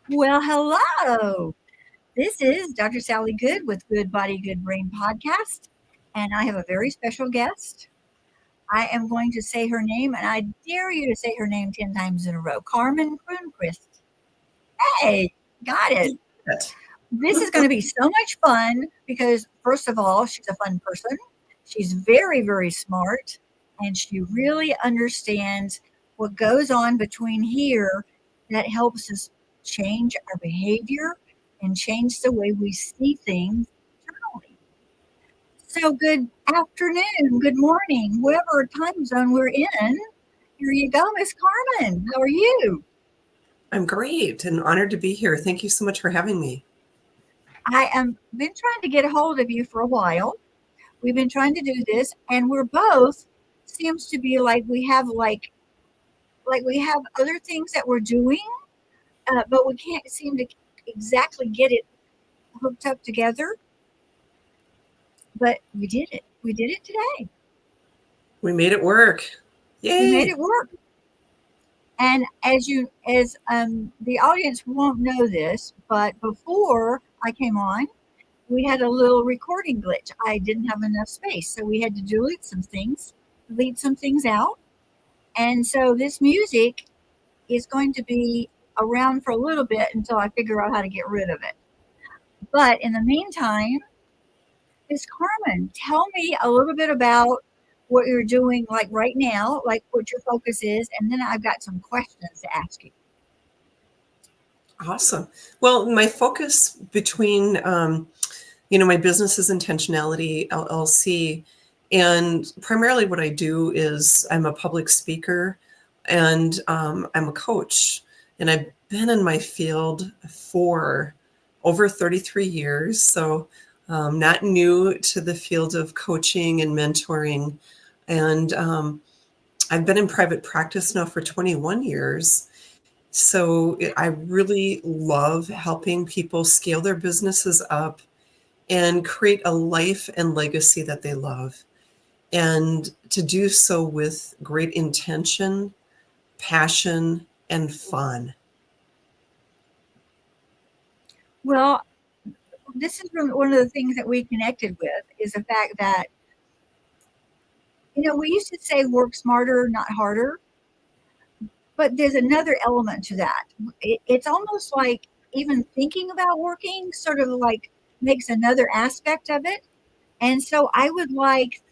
Well, hello. This is Dr. Sally Good with Good Body, Good Brain podcast. And I have a very special guest. I am going to say her name, and I dare you to say her name 10 times in a row Carmen Croonquist. Hey, got it. It. This is going to be so much fun because, first of all, she's a fun person. She's very, very smart, and she really understands what goes on between here that helps us change our behavior and change the way we see things internally. So, good afternoon, good morning, whoever time zone we're in. Here you go, Miss Carmen. How are you? I'm great and honored to be here. Thank you so much for having me. I am been trying to get a hold of you for a while. We've been trying to do this, and we're both seems to be like we have we have other things that we're doing, but we can't seem to exactly get it hooked up together. But we did it. We did it today. We made it work. We made Yay. it work. And as the audience won't know this, but before I came on, we had a little recording glitch. I didn't have enough space, so we had to delete some things out. And so this music is going to be around for a little bit until I figure out how to get rid of it. But in the meantime, Miss Carmen, tell me a little bit about what you're doing like right now, like what your focus is, and then I've got some questions to ask you. Awesome. Well, my focus between, my business is Intentionality LLC. And primarily what I do is I'm a public speaker and I'm a coach. And I've been in my field for over 33 years. So not new to the field of coaching and mentoring. And I've been in private practice now for 21 years. So I really love helping people scale their businesses up and create a life and legacy that they love. And to do so with great intention, passion, and fun. Well, this is one of the things that we connected with is the fact that, we used to say work smarter, not harder, but there's another element to that. It's almost like even thinking about working sort of like makes another aspect of it. And so I would like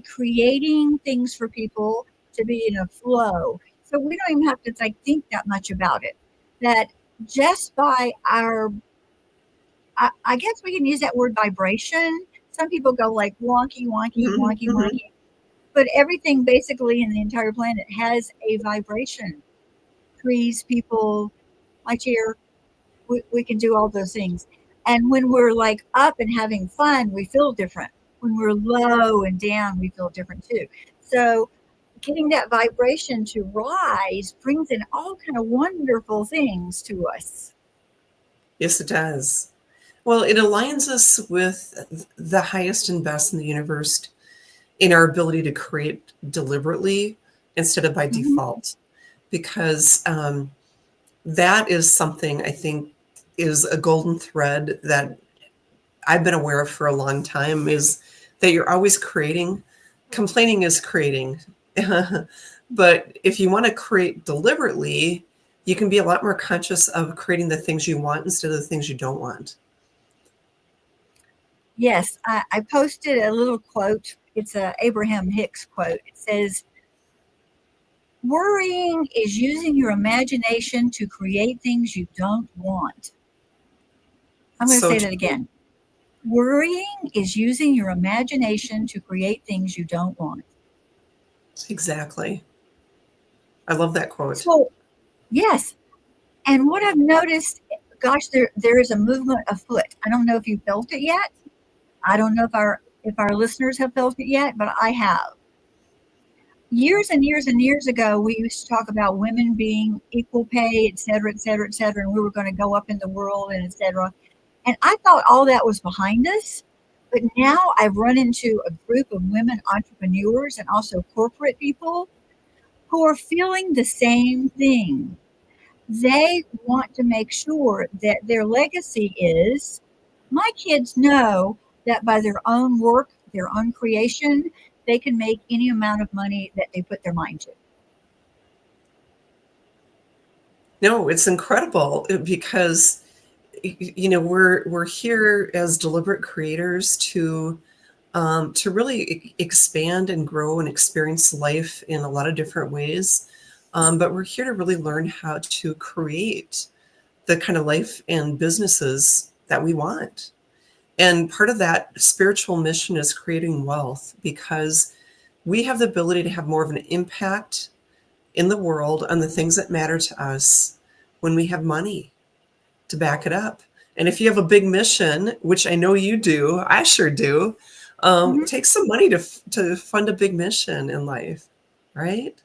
creating things for people to be in a flow. So we don't even have to like think that much about it. That just by I guess we can use that word vibration. Some people go like wonky, wonky, Mhm, wonky, mhm. wonky. But everything basically in the entire planet has a vibration. Trees, people, my chair, we can do all those things. And when we're like up and having fun, we feel different. When we're low and down, we feel different too. So getting that vibration to rise brings in all kind of wonderful things to us. Yes, it does. Well, it aligns us with the highest and best in the universe in our ability to create deliberately instead of by Hmm. default. Because that is something I think is a golden thread that I've been aware of for a long time is that you're always creating. Complaining is creating. But if you want to create deliberately, you can be a lot more conscious of creating the things you want instead of the things you don't want. Yes, I posted a little quote. It's a Abraham Hicks quote. It says, "Worrying is using your imagination to create things you don't want." I'm going to So say that true. again. Worrying is using your imagination to create things you don't want. Exactly. I love that quote. So, yes. And what I've noticed, gosh, there is a movement afoot. I don't know if you felt it yet. I don't know if our listeners have felt it yet, but I have. Years and years and years ago, we used to talk about women being equal pay, et cetera, et cetera, et cetera, and we were going to go up in the world and et cetera. And I thought all that was behind us. But now I've run into a group of women entrepreneurs and also corporate people who are feeling the same thing. They want to make sure that their legacy is my kids know that by their own work, their own creation, they can make any amount of money that they put their mind to. No, it's incredible because we're here as deliberate creators to really expand and grow and experience life in a lot of different ways. But we're here to really learn how to create the kind of life and businesses that we want. And part of that spiritual mission is creating wealth because we have the ability to have more of an impact in the world on the things that matter to us when we have money to back it up. And if you have a big mission, which I know you do, I sure do, Mhm. take some money to fund a big mission in life, right?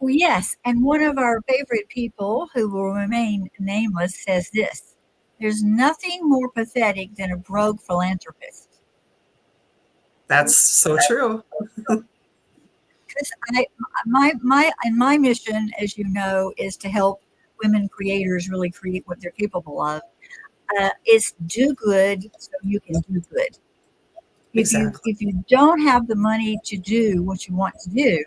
Well, yes, and one of our favorite people who will remain nameless says this: there's nothing more pathetic than a broke philanthropist. That's so true. Because my mission, as you know, is to help women creators really create what they're capable of. Is do good so you can do good. Exactly. If you don't have the money to do what you want to do,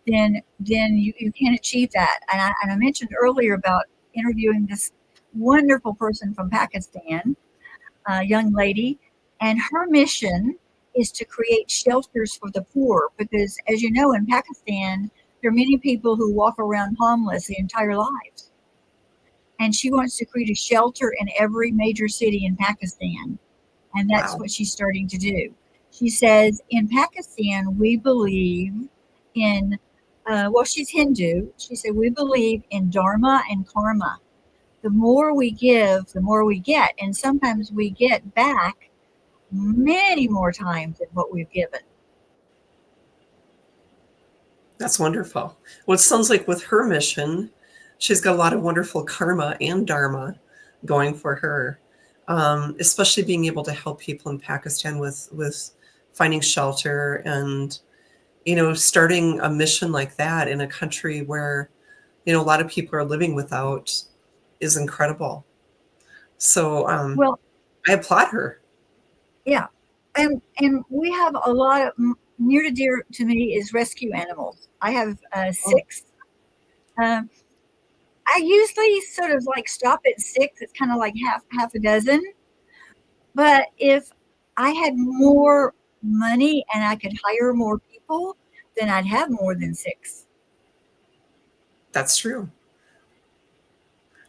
then you can't achieve that. And I mentioned earlier about interviewing this wonderful person from Pakistan, a young lady, and her mission is to create shelters for the poor because, as you know, in Pakistan, there are many people who walk around homeless the entire lives. And she wants to create a shelter in every major city in Pakistan. And that's Wow. what she's starting to do. She says, in Pakistan, we believe in, well, she's Hindu. She said, we believe in dharma and karma. The more we give, the more we get. And sometimes we get back many more times than what we've given. That's wonderful. Well, it sounds like with her mission, she's got a lot of wonderful karma and dharma going for her, especially being able to help people in Pakistan with finding shelter and starting a mission like that in a country where a lot of people are living without is incredible. So Well, I applaud her. yeah. And we have a lot of near to dear to me is rescue animals. I have Oh, six. Um, I usually sort of like stop at six. It's kind of like half a dozen. But if I had more money and I could hire more people, then I'd have more than six. that's true.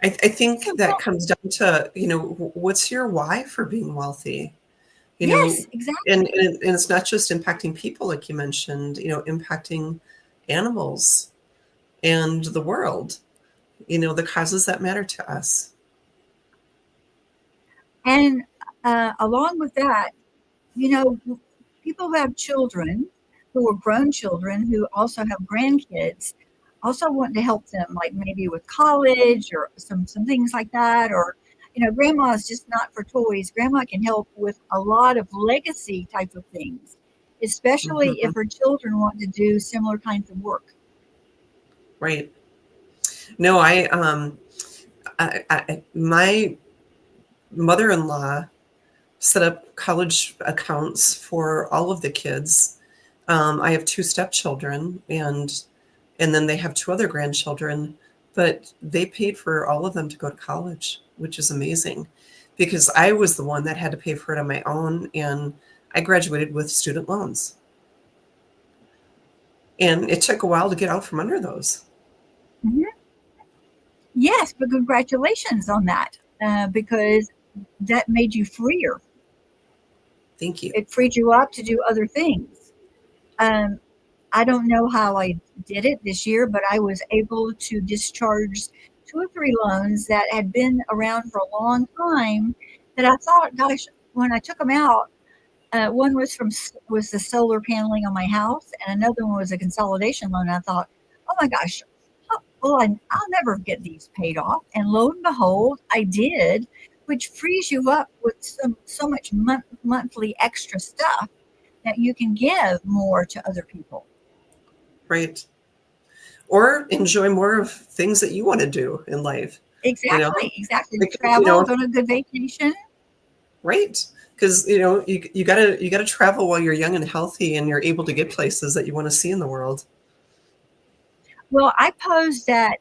I think So, that well, comes down to what's your why for being wealthy. you yes, know exactly. and it's not just impacting people like you mentioned, impacting animals and the world, the causes that matter to us. And along with that, you know, people who have children, who are grown children, who also have grandkids, also want to help them, like maybe with college or some things like that. Or, grandma is just not for toys. Grandma can help with a lot of legacy type of things, especially if Hmm. her children want to do similar kinds of work. Right. No, my mother-in-law set up college accounts for all of the kids. I have two stepchildren, and then they have two other grandchildren, but they paid for all of them to go to college, which is amazing because I was the one that had to pay for it on my own, and I graduated with student loans. And it took a while to get out from under those. Mhm. Yes, but congratulations on that, because that made you freer. Thank you. It freed you up to do other things. Um, I don't know how I did it this year, but I was able to discharge two or three loans that had been around for a long time. That I thought, gosh, when I took them out, one was was the solar paneling on my house, and another one was a consolidation loan. I thought, oh my gosh, well, I'll never get these paid off. And lo and behold, I did, which frees you up with so much monthly extra stuff that you can give more to other people. Right. or enjoy more of things that you want to do in life. You know, Exactly. like, Travel, go on a good vacation. right? Because you gotta travel while you're young and healthy, and you're able to get places that you want to see in the world. Well, I posed that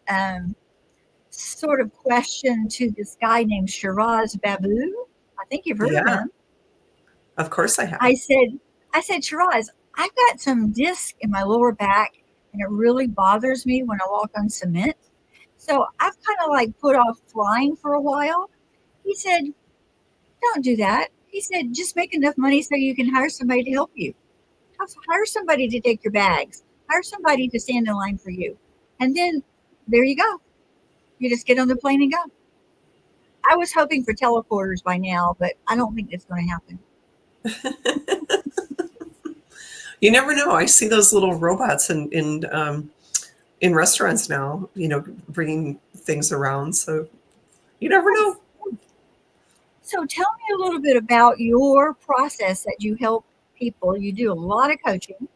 sort of question to this guy named Shiraz Babu. I think you've heard of Yeah, him. of course I have. I said, I said, Shiraz, I've got some disc in my lower back, and it really bothers me when I walk on cement. So I've kind of like put off flying for a while. He said, don't do that. He said, just make enough money so you can hire somebody to help you. Hire somebody to take your bags. Hire somebody to stand in line for you. And then there you go. You just get on the plane and go. I was hoping for teleporters by now, but I don't think it's going to happen. You never know. I see those little robots in restaurants now. Bringing things around. So you never Yes. know. So tell me a little bit about your process that you help people. You do a lot of coaching.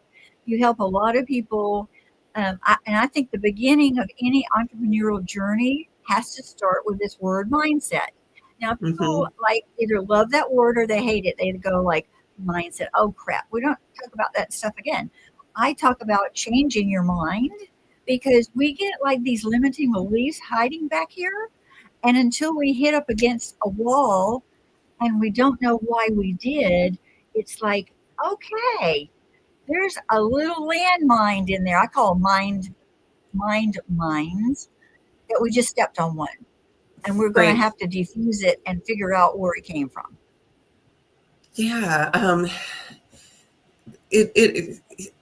You help a lot of people. And I think the beginning of any entrepreneurial journey has to start with this word mindset. Now, Hmm. people like either love that word or they hate it. They go like mindset. Oh crap, we don't talk about that stuff again. I talk about changing your mind because we get like these limiting beliefs hiding back here. And until we hit up against a wall and we don't know why we did, it's like, okay, there's a little landmine in there. I call mind mines that we just stepped on one. And we're going to Right. have to defuse it and figure out where it came from. Yeah.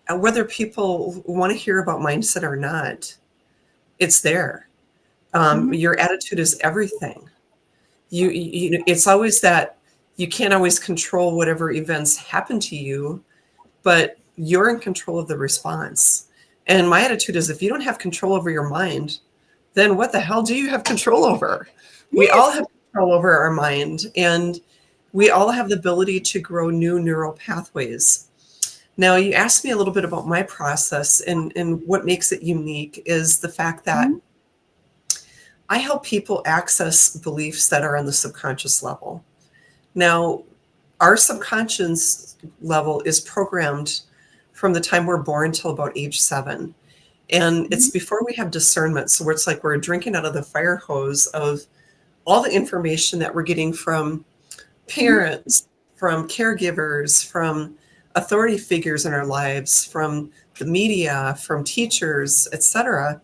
Whether people want to hear about mindset or not, it's there. Mm-hmm. Your attitude is everything. It's always that you can't always control whatever events happen to you, but you're in control of the response. And my attitude is, if you don't have control over your mind, then what the hell do you have control over? We all Yes. have control over our mind, and we all have the ability to grow new neural pathways. Now, you asked me a little bit about my process, and what makes it unique is the fact that Mm-hmm. I help people access beliefs that are on the subconscious level. Now, our subconscious level is programmed from the time we're born till about age 7. And it's Mm-hmm. before we have discernment. So it's like we're drinking out of the fire hose of all the information that we're getting from parents, from caregivers, from authority figures in our lives, from the media, from teachers, etc.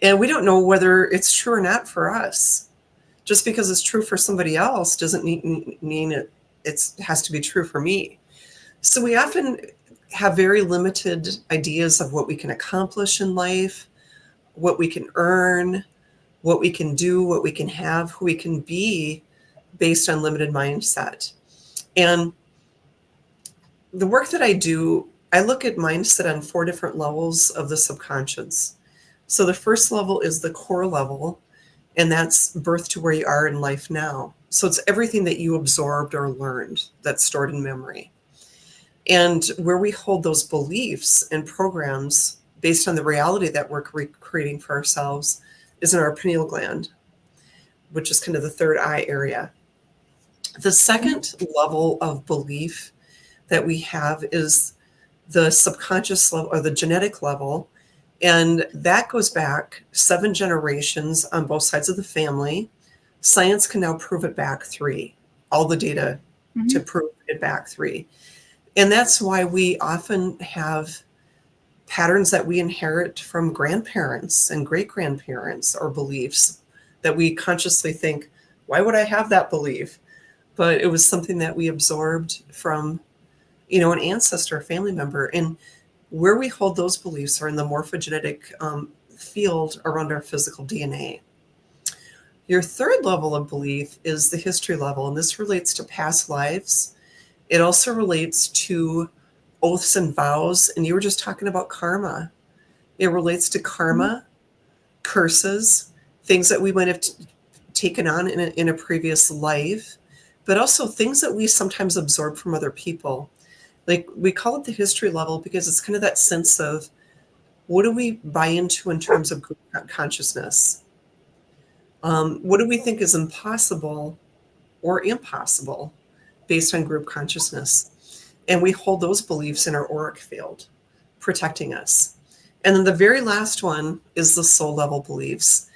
And we don't know whether it's true or not for us. Just because it's true for somebody else doesn't mean it has to be true for me. So we often have very limited ideas of what we can accomplish in life, what we can earn, what we can do, what we can have, who we can be based on limited mindset. And the work that I do, I look at mindset on 4 different levels of the subconscious. So the first level is the core level, and that's birth to where you are in life now. So it's everything that you absorbed or learned that's stored in memory. And where we hold those beliefs and programs based on the reality that we're creating for ourselves is in our pineal gland, which is kind of the third eye area. The second level of belief that we have is the subconscious level or the genetic level. And that goes back 7 generations on both sides of the family. Science can now prove it back 3, all the data Mm-hmm. to prove it back 3. And that's why we often have patterns that we inherit from grandparents and great grandparents or beliefs that we consciously think, why would I have that belief? But it was something that we absorbed from, an ancestor, a family member. And where we hold those beliefs are in the morphogenetic field around our physical DNA. Your third level of belief is the history level, and this relates to past lives. It also relates to oaths and vows, and you were just talking about karma. It relates to Mm-hmm. karma, curses, things that we might have taken on in a previous life, but also things that we sometimes absorb from other people. Like, we call it the history level because it's kind of that sense of What do we buy into in terms of group consciousness? What do we think is impossible or impossible based on group consciousness? And we hold those beliefs in our auric field, protecting us. And then the very last one is the soul level beliefs.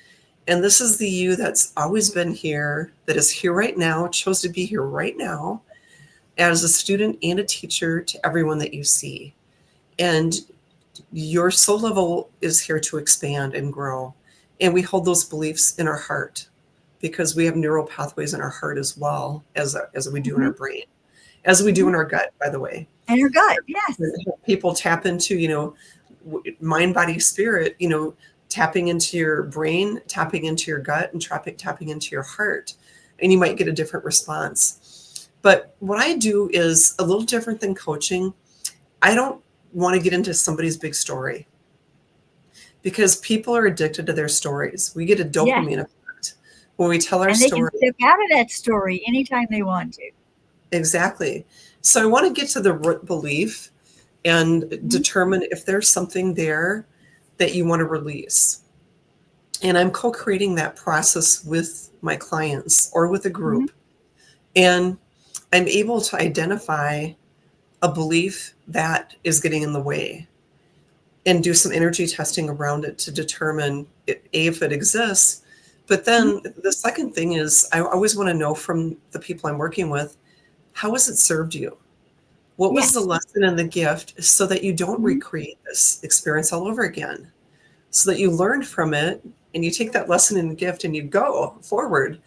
And this is the you that's always been here, that is here right now, chose to be here right now, as a student and a teacher to everyone that you see. And your soul level is here to expand and grow. And we hold those beliefs in our heart because we have neural pathways in our heart as well as we do in Mm-hmm. our brain, as we do Mm-hmm. in our gut, by the way. And your gut, yes. People tap into, mind, body, spirit, tapping into your brain, tapping into your gut, and tapping into your heart. And you might get a different response. But what I do is a little different than coaching. I don't want to get into somebody's big story because people are addicted to their stories. We get a Yes. dopamine effect when we tell our And they can story. step out of that story anytime they want to. Exactly. So I want to get to the root belief and Mm-hmm. determine if there's something there that you want to release. And I'm co-creating that process with my clients or with a Mm-hmm. group. And I'm able to identify a belief that is getting in the way and do some energy testing around it to determine if it exists. But Mm-hmm. then the second thing is I always want to know from the people I'm working with, how has it served you? What was the Yes. lesson and the gift so that you don't Mm-hmm. recreate this experience all over again? So that you learn from it and you take that lesson and gift and you go forward.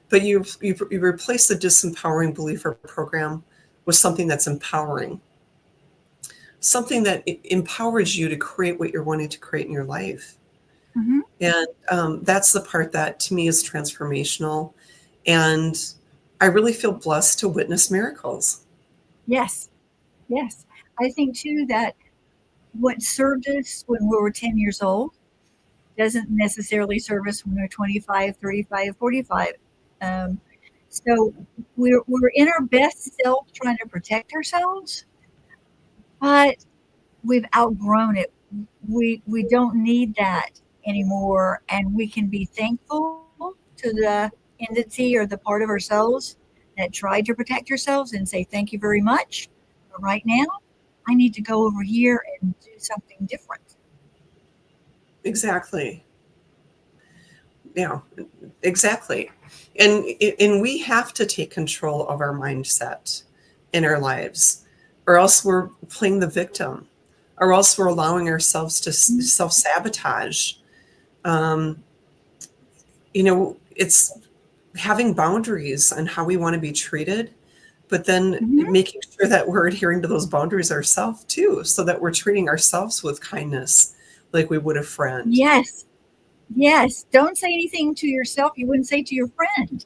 But you replace the disempowering belief or program with something that's empowering, something that empowers you to create what you're wanting to create in your life. Mm-hmm. And that's the part that to me is transformational. And I really feel blessed to witness miracles. Yes. Yes. I think too that what served us when we were 10 years old doesn't necessarily serve us when we're 25, 35, 45. Um, so we're in our best self trying to protect ourselves, but we've outgrown it. We don't need that anymore, and we can be thankful to the entity or the part of ourselves that tried to protect ourselves and say thank you very much. But right now, I need to go over here and do something different. Exactly. Yeah, exactly. And we have to take control of our mindset in our lives, or else we're playing the victim, or else we're allowing ourselves to self-sabotage. Um, it's having boundaries on how we want to be treated, but then Mm-hmm. making sure that we're adhering to those boundaries ourselves too, so that we're treating ourselves with kindness like we would a friend. Yes, yes. Don't say anything to yourself you wouldn't say to your friend.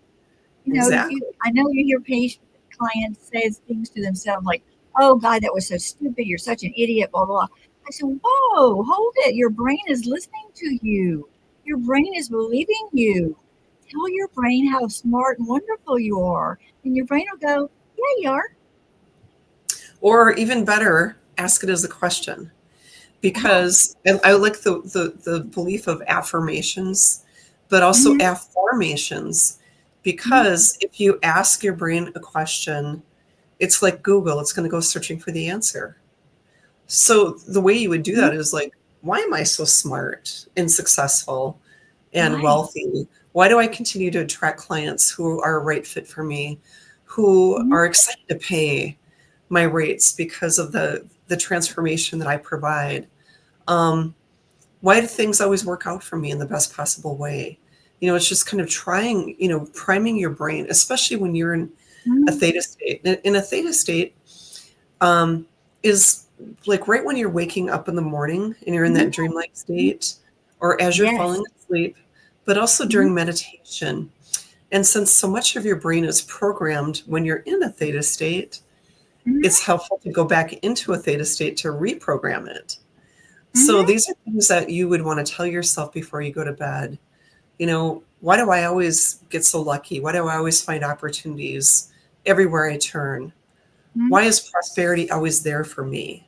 Exactly. I know you hear patient clients says things to themselves like, "Oh God, that was so stupid. You're such an idiot." Blah blah. I said, "Whoa, hold it. Your brain is listening to you. Your brain is believing you. Tell your brain how smart and wonderful you are, and your brain will go, yeah, you are." Or even better, ask it as a question. Uh-huh. Because and I like the belief of affirmations, but also Mm-hmm. affirmations. Mm-hmm. Because if you ask your brain a question, it's like Google, it's going to go searching for the answer. So the way you would do Mm-hmm. that is like, why am I so smart and successful and Right. wealthy? Why do I continue to attract clients who are a right fit for me, who Mm-hmm. are excited to pay my rates because of the transformation that I provide? Um, why do things always work out for me in the best possible way? It's just kind of trying, priming your brain, especially when you're in a Mm-hmm. theta state. In a theta state, um, is like right when you're waking up in the morning and you're in that Mm-hmm. dreamlike state, or as you're Yes. falling asleep, but also Mm-hmm. during meditation. And since so much of your brain is programmed when you're in a theta state, Mm-hmm. it's helpful to go back into a theta state to reprogram it. So Mm-hmm. these are things that you would want to tell yourself before you go to bed. Why do I always get so lucky? Why do I always find opportunities everywhere I turn? Why Mm-hmm. is prosperity always there for me?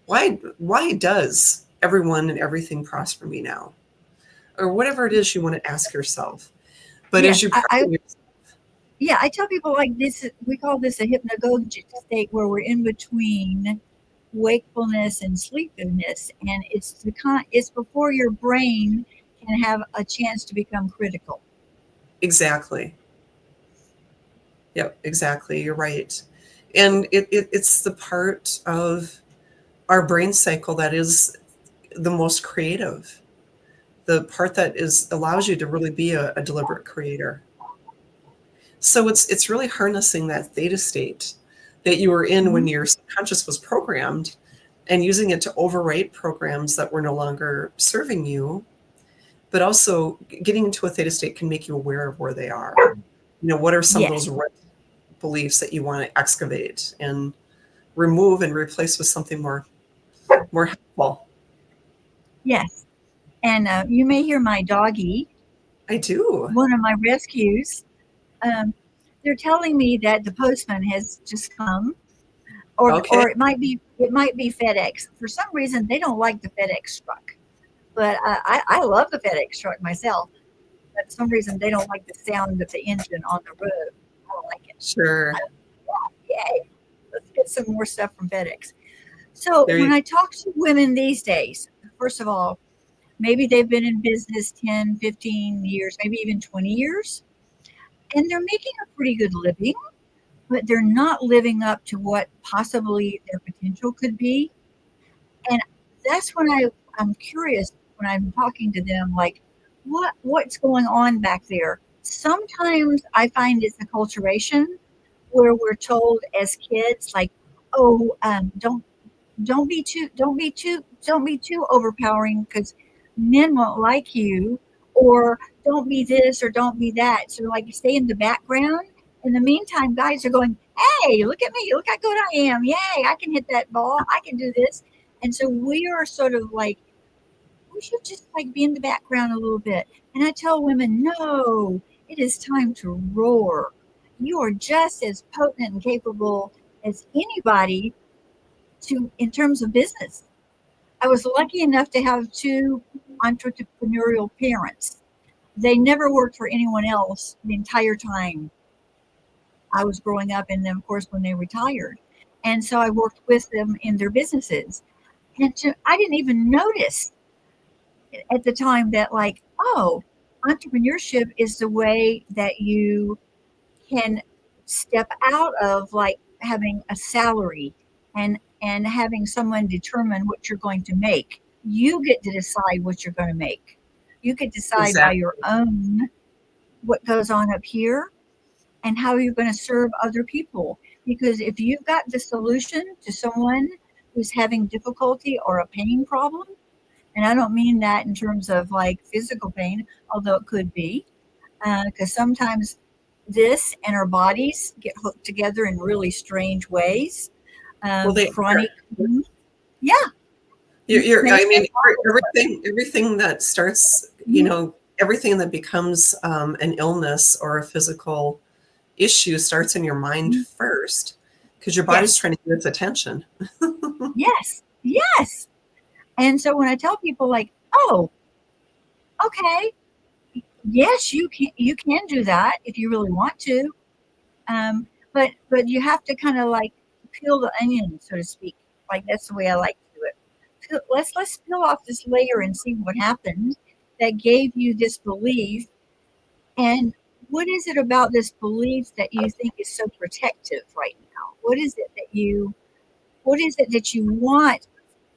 Why does everyone and everything prosper me now, or whatever it is you want to ask yourself. But as Yes, you practice, yeah, I tell people like this, we call this a hypnagogic state where we're in between wakefulness and sleepiness, and it's before your brain can have a chance to become critical. exactly. Yep, exactly. You're right. And it's the part of our brain cycle that is the most creative, the part that is allows you to really be a deliberate creator. So it's really harnessing that theta state that you were in when Mhm. your subconscious was programmed, and using it to overwrite programs that were no longer serving you, but also getting into a theta state can make you aware of where they are. What are some of those Yes, right beliefs that you want to excavate and remove and replace with something more helpful? yes. And you may hear my doggy, I do. one of my rescues. Um, they're telling me that the postman has just come, Okay. or it might be FedEx. For some reason, they don't like the FedEx truck, but I love the FedEx truck myself. But for some reason, they don't like the sound of the engine on the road. I don't like it. Sure. Yay! Let's get some more stuff from FedEx. So There when you I talk to women these days, first of all, maybe they've been in business 10, 15 years, maybe even 20 years, and they're making a pretty good living, but they're not living up to what possibly their potential could be. And that's when I'm curious when I'm talking to them, like, what's going on back there? Sometimes I find it's acculturation where we're told as kids, like, oh, don't be too overpowering because men won't like you, or don't be this or don't be that. So like stay in the background. In the meantime, guys are going, hey, look at me, look how good I am. Yay, I can hit that ball, I can do this. And so we are sort of like, we should just like be in the background a little bit. And I tell women, no, it is time to roar. You are just as potent and capable as anybody to in terms of business. I was lucky enough to have two entrepreneurial parents. They never worked for anyone else the entire time I was growing up, and then, of course, when they retired. And so I worked with them in their businesses. I didn't even notice at the time that, like, oh, entrepreneurship is the way that you can step out of like having a salary and having someone determine what you're going to make. You get to decide what you're going to make. You could decide by your exactly. own what goes on up here and how you're going to serve other people. Because if you've got the solution to someone who's having difficulty or a pain problem, and I don't mean that in terms of like physical pain, although it could be, because sometimes this and our bodies get hooked together in really strange ways. Well, they Chronic, are. yeah, I inflammation. mean, everything that starts, everything that becomes an illness or a physical issue starts in your mind first, because your body's Yes, trying to get its attention. yes, yes. And so when I tell people like, oh, okay, yes, you can do that if you really want to, but you have to kind of like peel the onion, so to speak. Like that's the way I like to do it. Let's peel off this layer and see what happened that gave you this belief, and what is it about this belief that you think is so protective right now? What is it that you want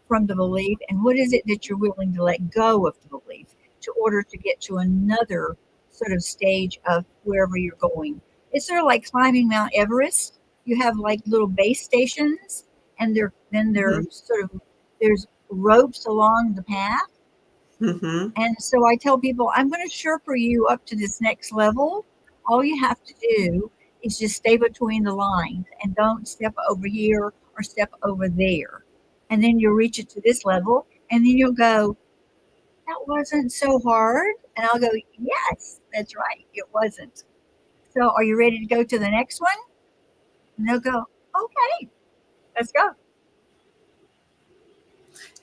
from the belief, and what is it that you're willing to let go of the belief to order to get to another sort of stage of wherever you're going? It's sort of like climbing Mount Everest. You have like little base stations, and Hmm. they're sort of there's ropes along the path. Hmm. And so I tell people, I'm going to Sherpa you up to this next level. All you have to do is just stay between the lines and don't step over here or step over there. And then you'll reach it to this level. And then you'll go, that wasn't so hard. And I'll go, yes, that's right. It wasn't. So are you ready to go to the next one? And they'll go, okay, let's go.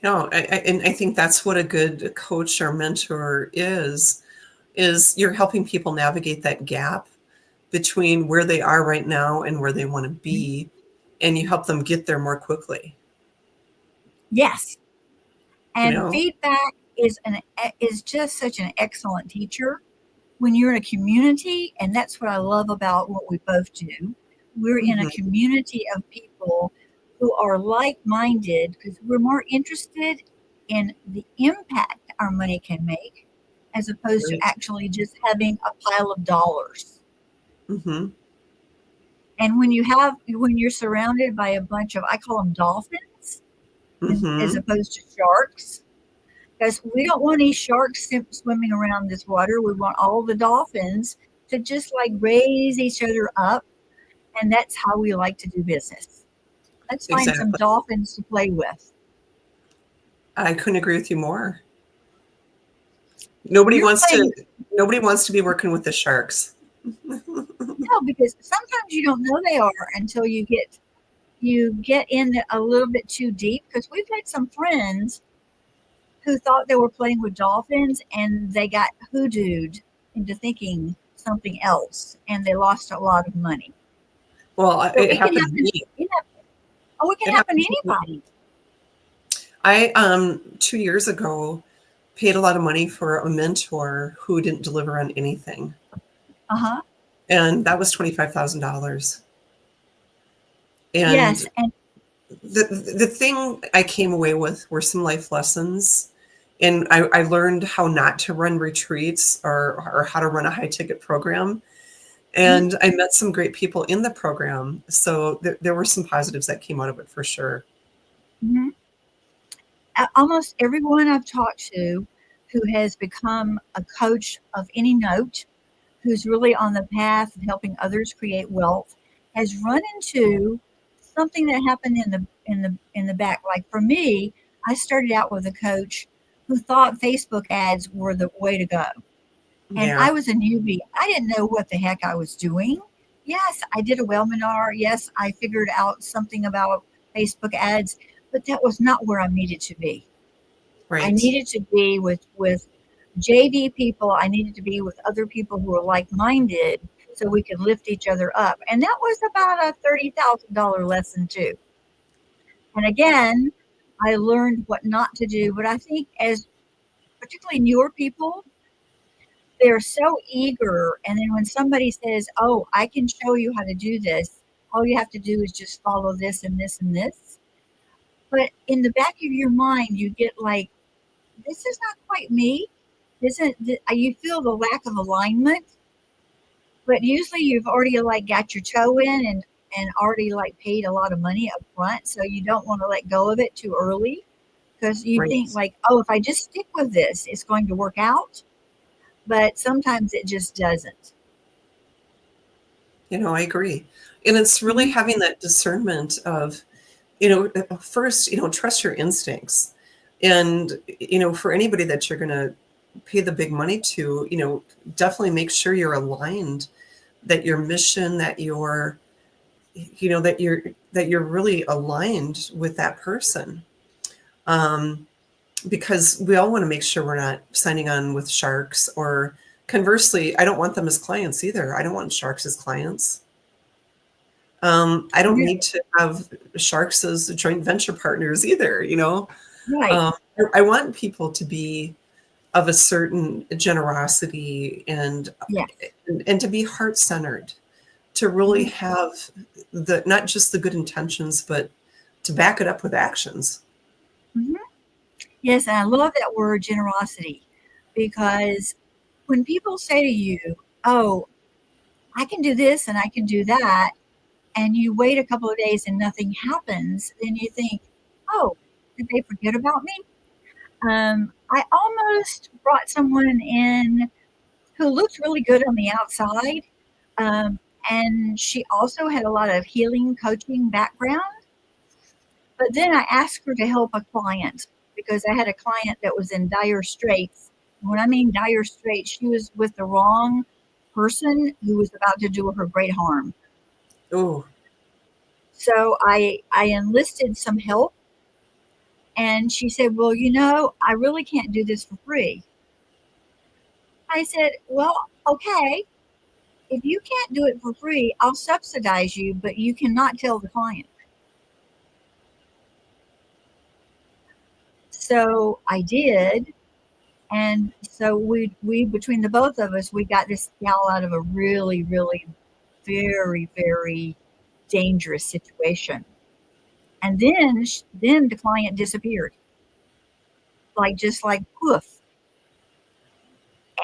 No, and I think that's what a good coach or mentor is you're helping people navigate that gap between where they are right now and where they want to be, and you help them get there more quickly. Yes. You And know? feedback is just such an excellent teacher when you're in a community, and that's what I love about what we both do. We're in a Hmm. community of people who are like-minded because we're more interested in the impact our money can make as opposed to Right. actually just having a pile of dollars. Hmm. And when you're surrounded by a bunch of, I call them dolphins, as Hmm. opposed to sharks, because we don't want any sharks swimming around this water. We want all the dolphins to just like raise each other up. And that's how we like to do business. Let's find some Exactly. dolphins to play with. I couldn't agree with you more. Nobody You're wants to playing, nobody wants to be working with the sharks. no, because sometimes you don't know they are until you get in a little bit too deep. Because we've had some friends who thought they were playing with dolphins and they got hoodooed into thinking something else and they lost a lot of money. Well, So it it can happened to happen. me. Oh, it can It happen to happened to me. anybody. I 2 years ago paid a lot of money for a mentor who didn't deliver on anything. Uh-huh. And that was $25,000. And Yes, and the thing I came away with were some life lessons. And I learned how not to run retreats or how to run a high ticket program. mhm, And I met some great people in the program. So there were some positives that came out of it for sure. mhm. Almost everyone I've talked to who has become a coach of any note, who's really on the path of helping others create wealth, has run into something that happened in the back. Like for me, I started out with a coach who thought Facebook ads were the way to go. And I Yeah, was a newbie. I didn't know what the heck I was doing. Yes, I did a webinar. Yes, I figured out something about Facebook ads, but that was not where I needed to be. I right. needed to be with JV people. I needed to be with other people who were like-minded so we could lift each other up. And that was about a $30,000 lesson too. And again, I learned what not to do, but I think as particularly newer people, they're so eager. And then when somebody says, "Oh, I can show you how to do this. All you have to do is just follow this and this and this." But in the back of your mind, you get like, "This is not quite me." You feel the lack of alignment, but usually you've already like got your toe in and already like paid a lot of money up front, so you don't want to let go of it too early because you think Right. like, "Oh, if I just stick with this, it's going to work out." But sometimes it just doesn't. I agree. And it's really Mhm. having that discernment of, first, trust your instincts. And, for anybody that you're going to pay the big money to, definitely make sure you're aligned, that your mission, that you're really aligned with that person. Um, because we all want to make sure we're not signing on with sharks, or conversely, I don't want them as clients either. I don't want sharks as clients. I don't Yeah, need to have sharks as joint venture partners either. right. I want people to be of a certain generosity Yes. and to be heart centered, to really Mhm. have the not just the good intentions, but to back it up with actions. Mhm. Yes, and I love that word generosity because when people say to you, "Oh, I can do this and I can do that," and you wait a couple of days and nothing happens, then you think, "Oh, did they forget about me?" I almost brought someone in who looked really good on the outside, um, and she also had a lot of healing coaching background. But then I asked her to help a client because I had a client that was in dire straits. When I mean dire straits, she was with the wrong person who was about to do her great harm. Oh, So I enlisted some help And she said, well, I really can't do this for free. I said, well, okay, if you can't do it for free, I'll subsidize you, but you cannot tell the client. So I did. And so we between the both of us, we got this gal out of a really, really very, very dangerous situation. And then the client disappeared, like just like poof.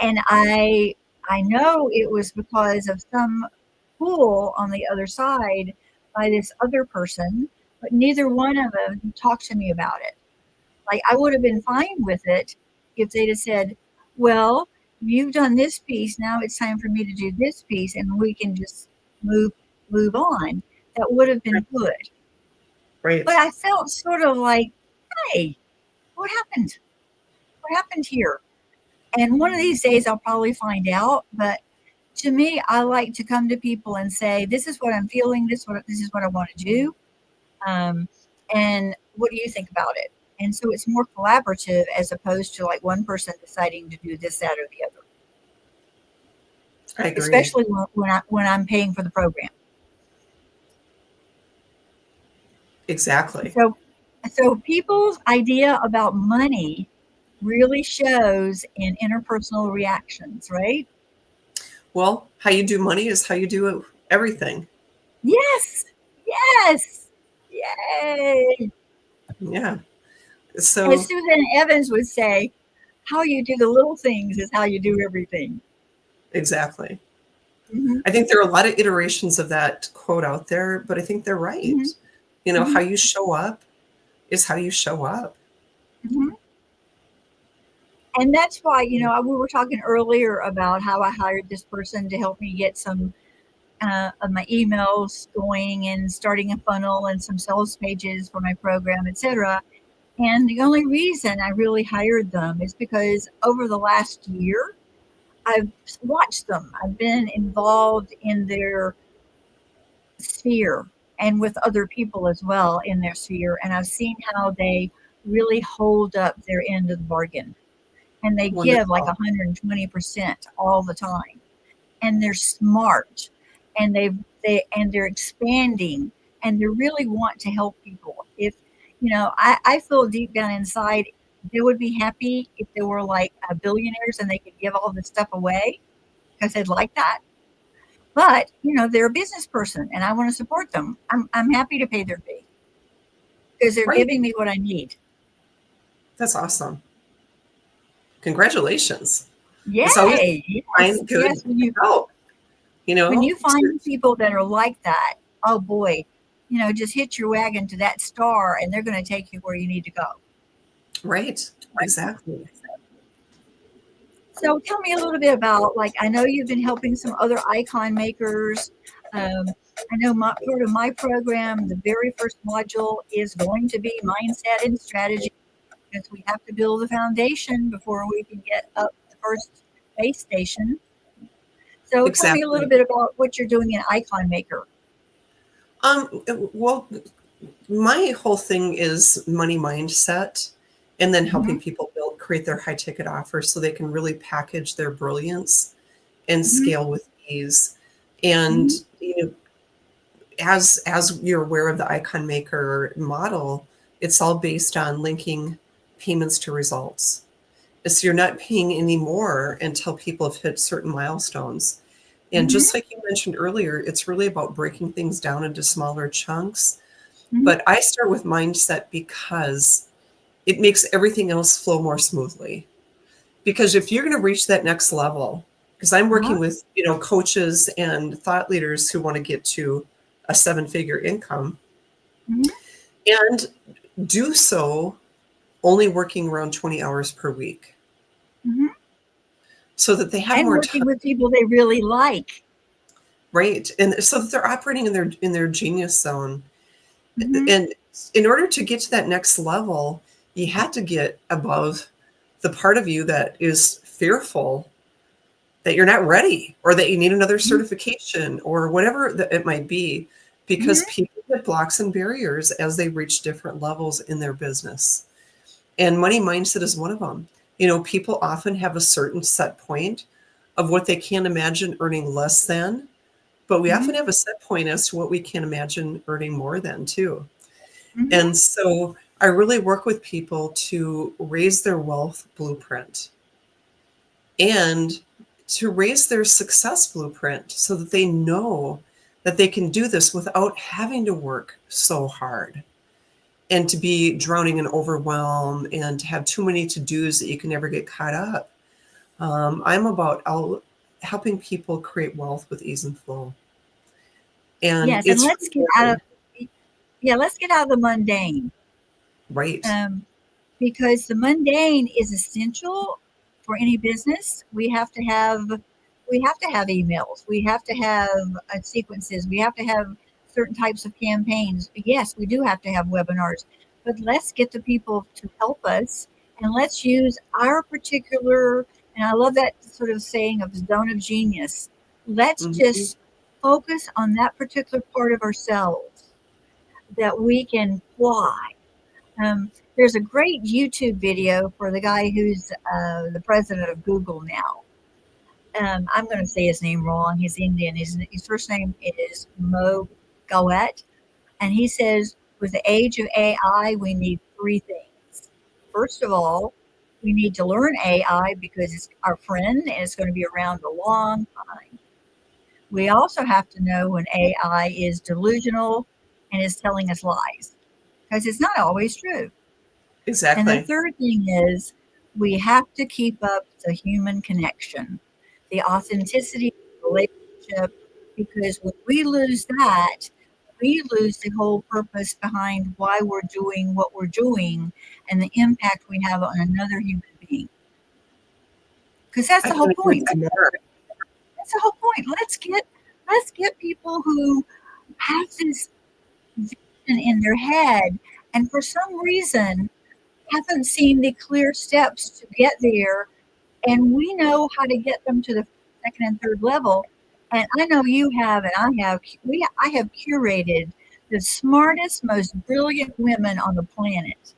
And I know it was because of some pull on the other side by this other person, but neither one of them talked to me about it. Like I would have been fine with it if they'd have said, well, you've done this piece, now it's time for me to do this piece and we can just move move on. That would have been good. Right. But I felt sort of like, hey, what happened? What happened here? And one of these days I'll probably find out. But to me, I like to come to people and say, this is what I'm feeling, this is what I want to do. Um, and what do you think about it? And so it's more collaborative as opposed to like one person deciding to do this, that, or the other. I agree. Especially when I'm paying for the program. Exactly. So so people's idea about money really shows in interpersonal reactions, right? Well, how you do money is how you do everything. Yes, yes, yay. Yeah. As So Susan Evans would say, how you do the little things is how you do everything. exactly. Hmm. I think there are a lot of iterations of that quote out there, but I think they're right. Hmm. How Hmm. you show up is how you show up. Hmm. And that's why, we were talking earlier about how I hired this person to help me get some of my emails going and starting a funnel and some sales pages for my program, etc. And the only reason I really hired them is because over the last year, I've watched them. I've been involved in their sphere and with other people as well in their sphere. And I've seen how they really hold up their end of the bargain. And they give like Wonderful. 120% all the time. And they're smart and they're expanding and they really want to help people. If I feel deep down inside they would be happy if they were like billionaires and they could give all this stuff away because they'd like that. But they're a business person and I want to support them. I'm happy to pay their fee because they're Right. giving me what I need. That's awesome. Congratulations. It's always Yay! Yes, find good yes. help, When you to, find people that are like that, oh boy, just hit your wagon to that star and they're going to take you where you need to go. right. Exactly. So tell me a little bit about, like, I know you've been helping some other icon makers. I know part of my program, the very first module is going to be mindset and strategy because we have to build the foundation before we can get up the first base station. So tell me a little Exactly. bit about what you're doing in Icon Maker. Well, my whole thing is money mindset and then Hmm. helping people create their high ticket offers so they can really package their brilliance and Hmm. scale with ease. And, Hmm. as you're aware of the icon maker model, it's all based on linking payments to results. So you're not paying any more until people have hit certain milestones. And Hmm. just like you mentioned earlier, it's really about breaking things down into smaller chunks. Hmm. But I start with mindset because it makes everything else flow more smoothly. Because if you're going to reach that next level, because I'm Uh-huh. working with, coaches and thought leaders who want to get to a seven-figure income Hmm. and do so only working around 20 hours per week Hmm. so that they have And more working time, with people they really like. right? And so that they're operating in their genius zone. Hmm. And in order to get to that next level, you have to get above the part of you that is fearful that you're not ready or that you need another certification or whatever that it might be, because Hmm. people hit blocks and barriers as they reach different levels in their business. And money mindset is one of them. People often have a certain set point of what they can't imagine earning less than, but we often Mhm. have a set point as to what we can imagine earning more than too. Mhm. And so I really work with people to raise their wealth blueprint and to raise their success blueprint so that they know that they can do this without having to work so hard and to be drowning in overwhelm and to have too many to-dos that you can never get caught up. I'm about helping people create wealth with ease and flow. And Yes, and it's let's get out rewarding, of yeah, let's get out of the mundane. right? Um, because the mundane is essential for any business. We have to have emails. We have to have sequences. We have to have certain types of campaigns. Yes, we do have to have webinars, but let's get the people to help us, and let's use our particular. And I love that sort of saying of zone of genius. Let's Mhm. just focus on that particular part of ourselves that we can fly. There's a great YouTube video for the guy who's the president of Google now. I'm going to say his name wrong. He's Indian. His first name is Mo Gawat. And he says, with the age of AI, we need three things. First of all, we need to learn AI because it's our friend and it's going to be around a long time. We also have to know when AI is delusional and is telling us lies because it's not always true. And the Exactly. third thing is we have to keep up the human connection, the authenticity of the relationship, because when we lose that, we lose the whole purpose behind why we're doing what we're doing and the impact we have on another human being. Because that's I the whole couldn't agree with point. you more. That's the whole point. Let's get people who have this vision in their head, and for some reason haven't seen the clear steps to get there, and we know how to get them to the second and third level. And I know you have, and I have curated the smartest, most brilliant women on the planet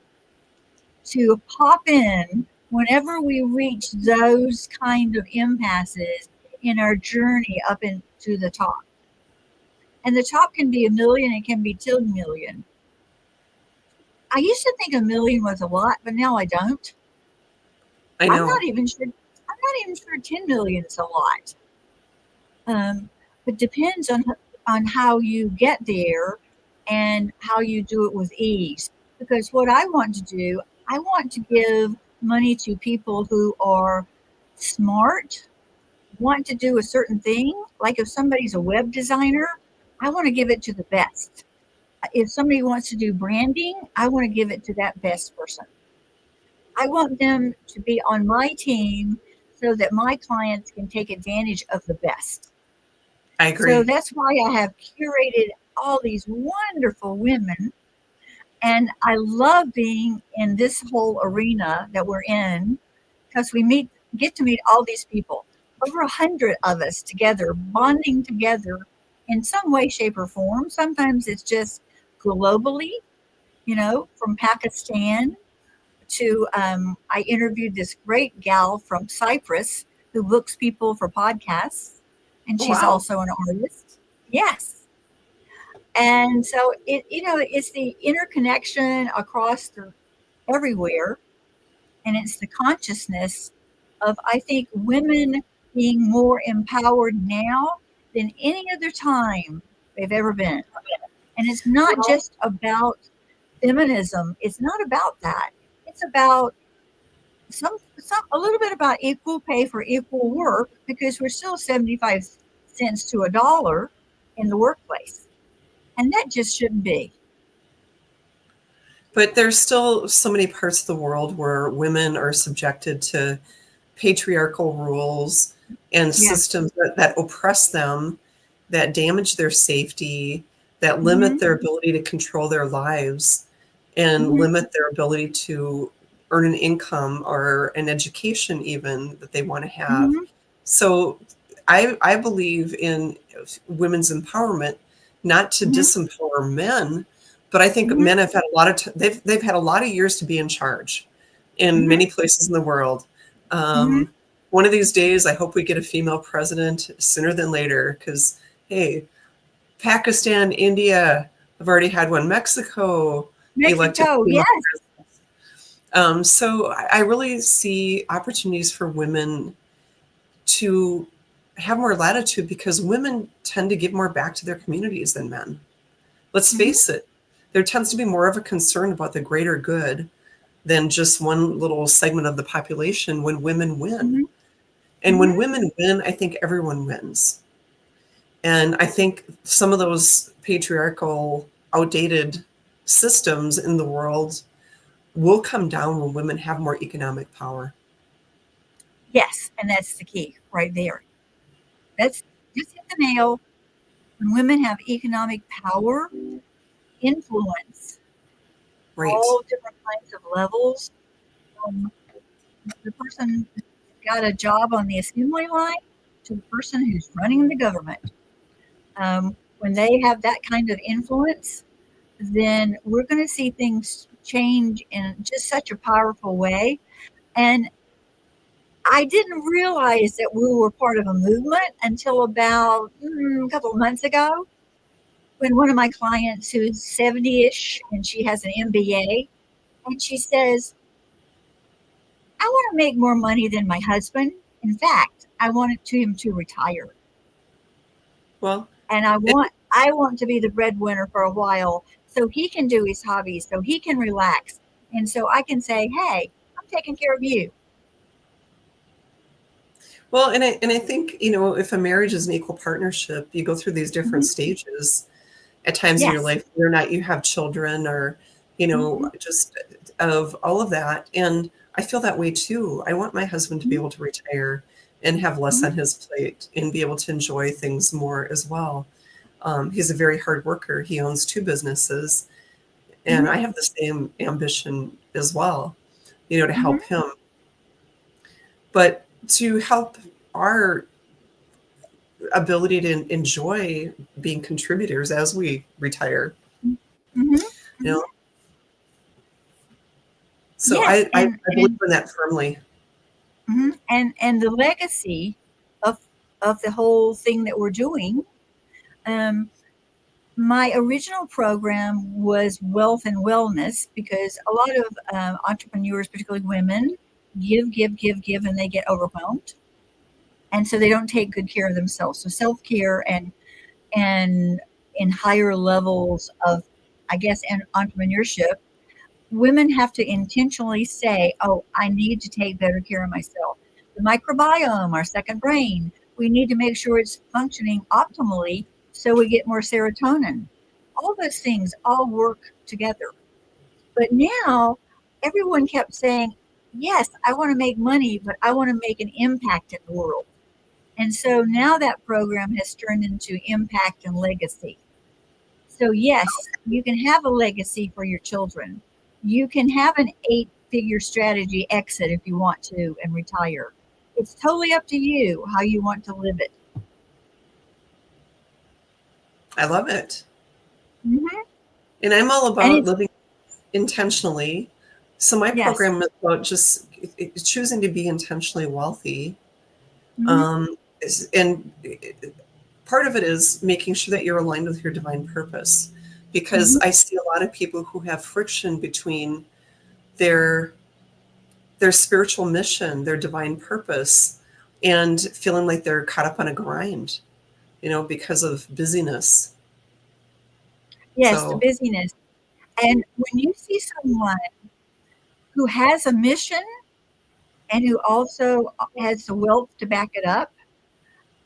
to pop in whenever we reach those kind of impasses in our journey up into the top. And the top can be a million, it can be 2 million. I used to think a million was a lot, but now I don't. I I'm know. not even sure. I'm not even sure 10 million is a lot. It depends on how you get there and how you do it with ease. Because what I want to do, I want to give money to people who are smart, want to do a certain thing. Like if somebody's a web designer, I want to give it to the best. If somebody wants to do branding, I want to give it to that best person. I want them to be on my team so that my clients can take advantage of the best. I So agree. that's why I have curated all these wonderful women. And I love being in this whole arena that we're in because get to meet all these people, over 100 of us together, bonding together in some way, shape, or form. Sometimes it's just globally, from Pakistan to, I interviewed this great gal from Cyprus who books people for podcasts, and Oh, she's wow. also an artist. Yes. And so it's the interconnection across everywhere, and it's the consciousness of, I think, women being more empowered now than any other time they've ever been. And it's not Well, just about feminism. It's not about that. It's about some a little bit about equal pay for equal work because we're still 75 cents to a dollar in the workplace. And that just shouldn't be. but there's still so many parts of the world where women are subjected to patriarchal rules and Yes. systems that oppress them, that damage their safety, that limit Mhm. their ability to control their lives, and Mhm. limit their ability to earn an income or an education even that they want to have. Mhm. So I believe in women's empowerment, not to Mhm. disempower men, but I think Mhm. men have had a lot of they've had a lot of years to be in charge. in Mhm. many places in the world. Mhm. One of these days, I hope we get a female president sooner than later because, hey, Pakistan, India, I've already had one. Mexico elected Mexico, female yes. president. So I really see opportunities for women to have more latitude because women tend to give more back to their communities than men. Let's Mhm. face it, there tends to be more of a concern about the greater good than just one little segment of the population when women win. Mhm. And when Mhm. women win, I think everyone wins. And I think some of those patriarchal, outdated systems in the world will come down when women have more economic power. Yes, and that's the key right there. That's just hit the nail. When women have economic power, influence, Right. all different kinds of levels, from the person who's got a job on the assembly line to the person who's running the government. When they have that kind of influence, then we're going to see things change in just such a powerful way. And I didn't realize that we were part of a movement until about a couple of months ago when one of my clients who's 70-ish and she has an MBA and she says, I want to make more money than my husband. In fact, I want him to retire. Well, And it, I want to be the breadwinner for a while so he can do his hobbies, so he can relax. And so I can say, hey, I'm taking care of you. well, and I think, if a marriage is an equal partnership, you go through these different Mhm. stages at times in your Yes. life, whether or not you have children or, Mhm. just of all of that. And I feel that way too. I want my husband to be Mhm. able to retire and have less Mhm. on his plate and be able to enjoy things more as well. He's a very hard worker. He owns two businesses, and Mhm. I have the same ambition as well, to Mhm. help him. But to help our ability to enjoy being contributors as we retire, Mhm. Mhm. you Mhm. know. So Yes, I believe in that firmly. and the legacy of the whole thing that we're doing. Um, my original program was wealth and wellness because a lot of entrepreneurs, particularly women, give, give, give, give, and they get overwhelmed, and so they don't take good care of themselves. So self care and in higher levels of, I guess, entrepreneurship, women have to intentionally say, oh, I need to take better care of myself. The microbiome, our second brain, we need to make sure it's functioning optimally so we get more serotonin. All those things all work together. But now everyone kept saying, yes, I want to make money, but I want to make an impact in the world. And so now that program has turned into impact and legacy. So, yes, you can have a legacy for your children. You can have an 8-figure strategy exit if you want to and retire. It's totally up to you how you want to live it. I love it. Hmm. And I'm all And about it's, living intentionally. So my yes. program is about just choosing to be intentionally wealthy. Hmm. Um, and part of it is making sure that you're aligned with your divine purpose. Because Hmm. I see a lot of people who have friction between their their spiritual mission, their divine purpose, and feeling like they're caught up on a grind, because of busyness. Yes, the So busyness. And when you see someone who has a mission and who also has the wealth to back it up,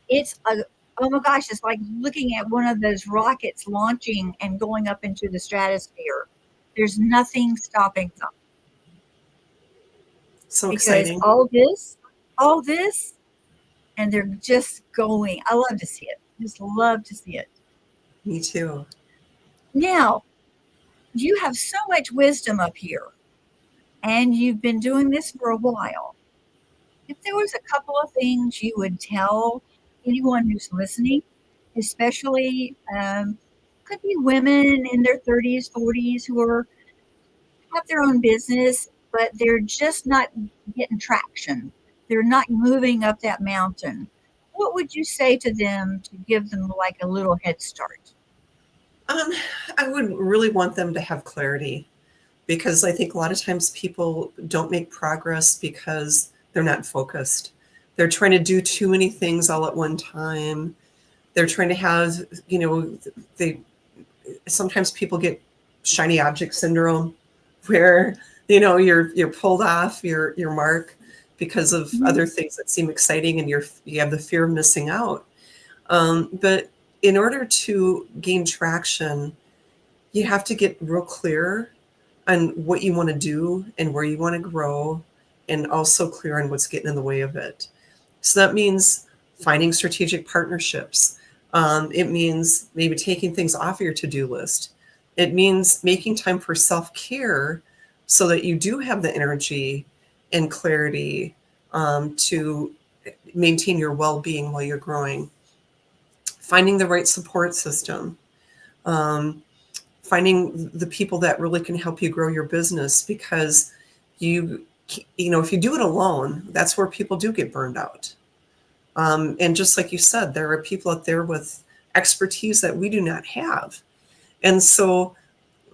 it's a, oh my gosh, it's like looking at one of those rockets launching and going up into the stratosphere. There's nothing stopping them so because exciting. all this, and they're just going. I love to see it. Just love to see it. Me too. Now, you have so much wisdom up here, and you've been doing this for a while. If there was a couple of things you would tell anyone who's listening, especially could be women in their 30s, 40s who are have their own business, but they're just not getting traction. They're not moving up that mountain. What would you say to them to give them like a little head start? Um, I would really want them to have clarity, because I think a lot of times people don't make progress because they're not focused. They're trying to do too many things all at one time. They're trying to have, they sometimes people get shiny object syndrome, where you're pulled off your mark because of Mm-hmm. other things that seem exciting, and you have the fear of missing out. But in order to gain traction, you have to get real clear on what you want to do and where you want to grow, and also clear on what's getting in the way of it. So that means finding strategic partnerships. It means maybe taking things off your to-do list. It means making time for self-care so that you do have the energy and clarity to maintain your well-being while you're growing. Finding the right support system. Um, Finding the people that really can help you grow your business, because you if you do it alone, that's where people do get burned out. And just like you said, there are people out there with expertise that we do not have. And so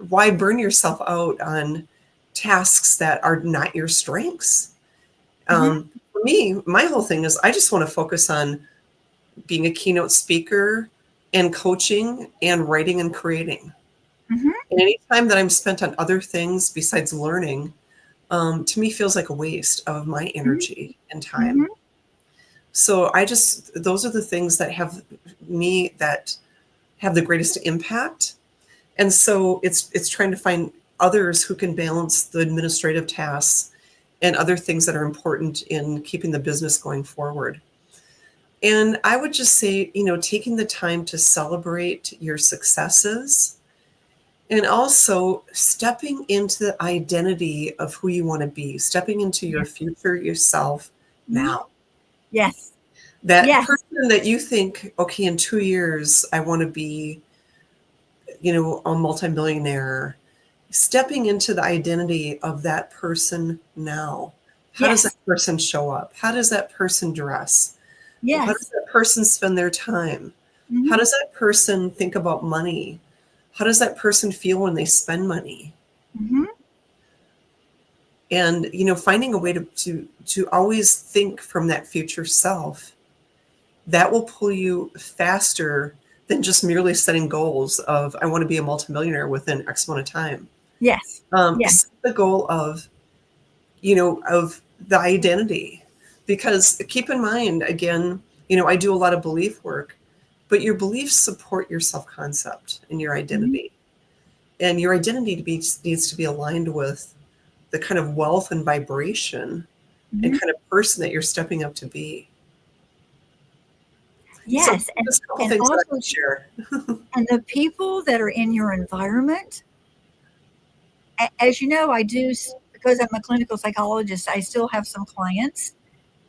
why burn yourself out on tasks that are not your strengths? Mm-hmm. For me, my whole thing is I just want to focus on being a keynote speaker and coaching and writing and creating. Mm-hmm. And any time that I'm spent on other things besides learning, to me feels like a waste of my energy and Mm-hmm. time. So those are the things that have the greatest impact. And so it's trying to find others who can balance the administrative tasks and other things that are important in keeping the business going forward. And I would just say, taking the time to celebrate your successes, and also stepping into the identity of who you want to be, stepping into your Yes. future yourself Mm-hmm. now. Yes. That Yes. person that you think, okay, in 2 years, I want to be, a multimillionaire, stepping into the identity of that person now. How does that Yes. person show up? How does that person dress? How does Yes. that person spend their time? How Mm-hmm. does that person think about money? How does that person feel when they spend money? Mm-hmm. And finding a way to always think from that future self, that will pull you faster than just merely setting goals of I want to be a multimillionaire within X amount of time. Yes. Yes. Set the goal of the identity, because keep in mind, again, I do a lot of belief work, but your beliefs support your self-concept and your Mm-hmm. identity, and your identity needs to be aligned with the kind of wealth and vibration Mm-hmm. and kind of person that you're stepping up to be. So Yes. just a couple And things that I also, can share. and the people that are in your environment, as you know, because I'm a clinical psychologist, I still have some clients.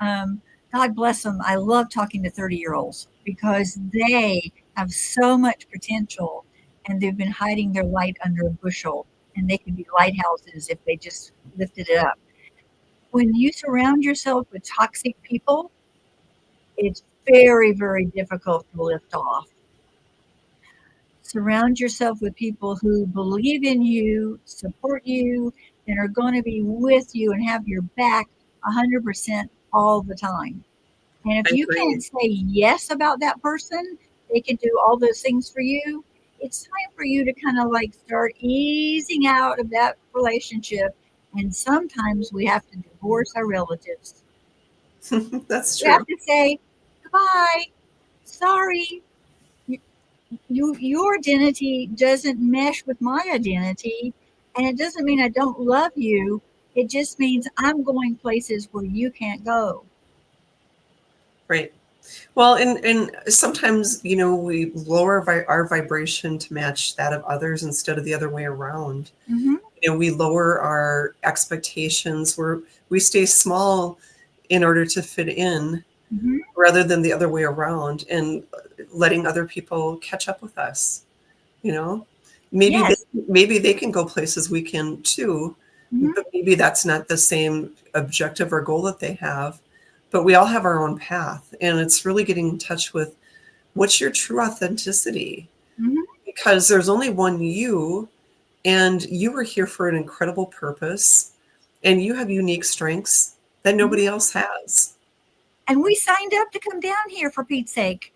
Um, God bless them. I love talking to 30-year-olds because they have so much potential and they've been hiding their light under a bushel, and they could be lighthouses if they just lifted it up. When you surround yourself with toxic people, it's very, very difficult to lift off. Surround yourself with people who believe in you, support you, and are going to be with you and have your back 100% all the time. And if I you agree. can't say yes about that person, they can do all those things for you. It's time for you to kind of like start easing out of that relationship. And sometimes we have to divorce our relatives. That's We have true. to say, goodbye, sorry, your identity doesn't mesh with my identity, and it doesn't mean I don't love you. It just means I'm going places where you can't go. Right. Well, and sometimes, we lower our vibration to match that of others instead of the other way around. Hmm. We lower our expectations, where we stay small in order to fit in, Hmm. rather than the other way around, and letting other people catch up with us. you know maybe they, Yes. maybe they can go places we can too, Mhm. but maybe that's not the same objective or goal that they have. But we all have our own path. And it's really getting in touch with what's your true authenticity? Mhm. Because there's only one you, and you were here for an incredible purpose, and you have unique strengths that Mhm. nobody else has. And we signed up to come down here for Pete's sake.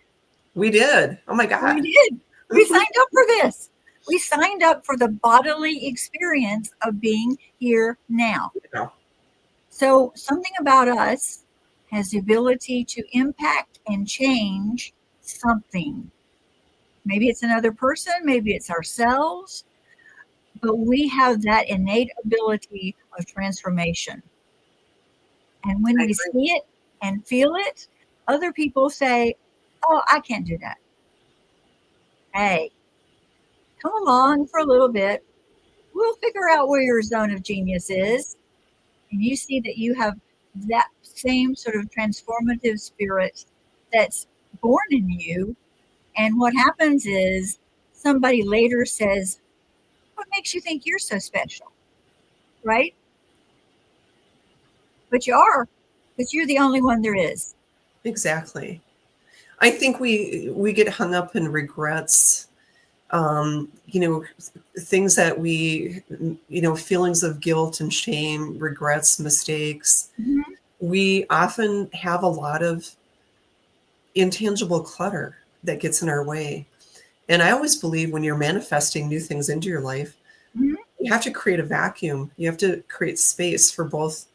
We did. Oh my We God. did. We signed up for this. We signed up for the bodily experience of being here now. Yeah, So something about us has the ability to impact and change something. Maybe it's another person, maybe it's ourselves, but we have that innate ability of transformation. And when I we agree. see it and feel it, other people say, "Oh, I can't do that." Hey, come along for a little bit. We'll figure out where your zone of genius is. And you see that you have that same sort of transformative spirit that's born in you. And what happens is somebody later says, "What makes you think you're so special?" Right? But you are, because you're the only one there is. Exactly. I think we get hung up in regrets, you know, things that we, you know, feelings of guilt and shame, regrets, mistakes. Mhm. We often have a lot of intangible clutter that gets in our way. And I always believe when you're manifesting new things into your life, Mhm. you have to create a vacuum. You have to create space for both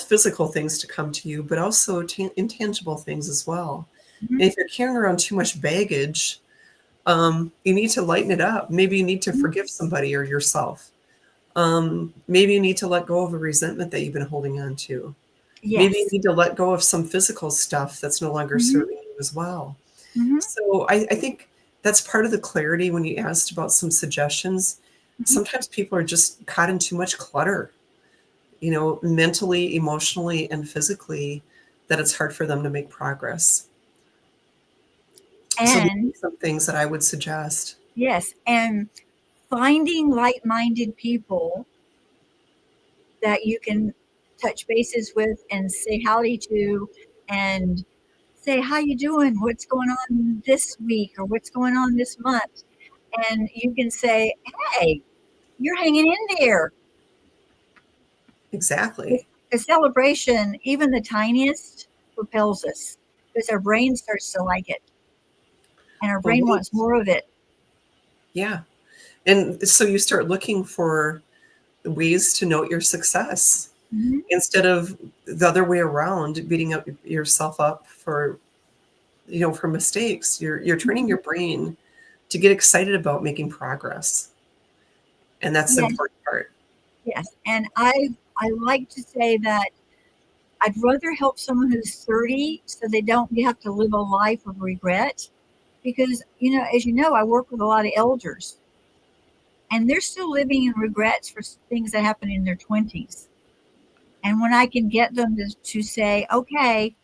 physical things to come to you, but also intangible things as well. Mhm. And if you're carrying around too much baggage, you need to lighten it up. Maybe you need to Mhm. forgive somebody or yourself. Maybe you need to let go of a resentment that you've been holding on to. Maybe you Yes. need to let go of some physical stuff that's no longer Mhm. serving you as well. Mhm. So I think that's part of the clarity when you asked about some suggestions. Mhm. Sometimes people are just caught in too much clutter, you know, mentally, emotionally, and physically, that it's hard for them to make progress. So these And are some things that I would suggest. yes, and finding like-minded people that you can touch bases with and say howdy to and say, "How you doing? What's going on this week or what's going on this month?" And you can say, "Hey, you're hanging in there." Exactly. A celebration, even the tiniest, propels us because our brain starts to like it and our Well, brain wait. wants more of it. Yeah. And so you start looking for ways to note your success Mhm. instead of the other way around, beating up yourself up for, you know, for mistakes. You're training Mhm. your brain to get excited about making progress. And that's the Yes, important part. yes. And I like to say that I'd rather help someone who's 30 so they don't have to live a life of regret because, as you know, I work with a lot of elders and they're still living in regrets for things that happened in their 20s. And when I can get them to say, "Okay,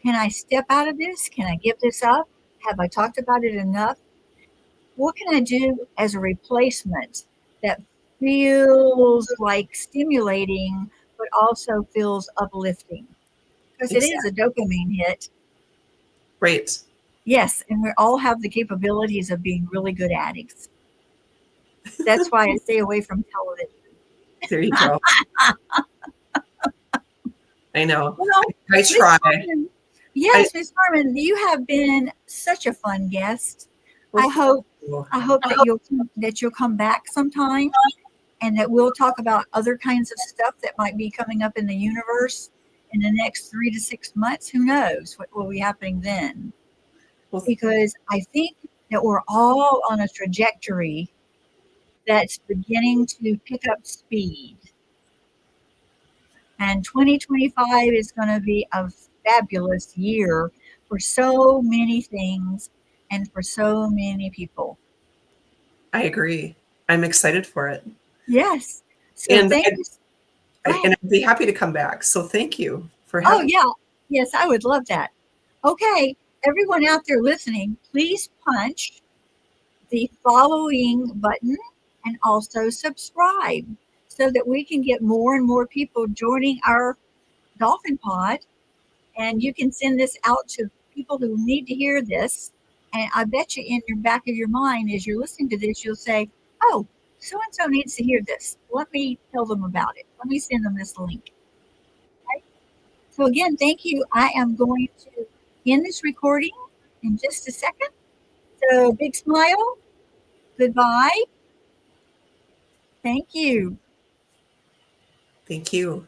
can I step out of this? Can I give this up? Have I talked about it enough? What can I do as a replacement that feels like stimulating, but also feels uplifting?" Because it is a Exactly. dopamine hit. Right. Yes, and we all have the capabilities of being really good addicts. That's why I stay away from television. There you go. I know. Well, I Miss try. Carmen, I yes, Miss Carmen, you have been such a fun guest. well, I thank hope you. I hope that you'll come back sometime and that we'll talk about other kinds of stuff that might be coming up in the universe in the next 3 to 6 months. Who knows what will be happening then? Well, Because I think that we're all on a trajectory that's beginning to pick up speed. And 2025 is going to be a fabulous year for so many things and for so many people. I agree. I'm excited for it. Yes. So And thank you. Go ahead. I'd be happy to come back. So thank you for Oh, having me. yeah. Yes, I would love that. Okay. Everyone out there listening, please punch the following button and also subscribe so that we can get more and more people joining our dolphin pod. And you can send this out to people who need to hear this. And I bet you in your back of your mind, as you're listening to this, you'll say, oh, so and so needs to hear this. Let me tell them about it. Let me send them this link. Okay? So, again, thank you. I am going to end this recording in just a second. So, big smile. Goodbye. Thank you. Thank you.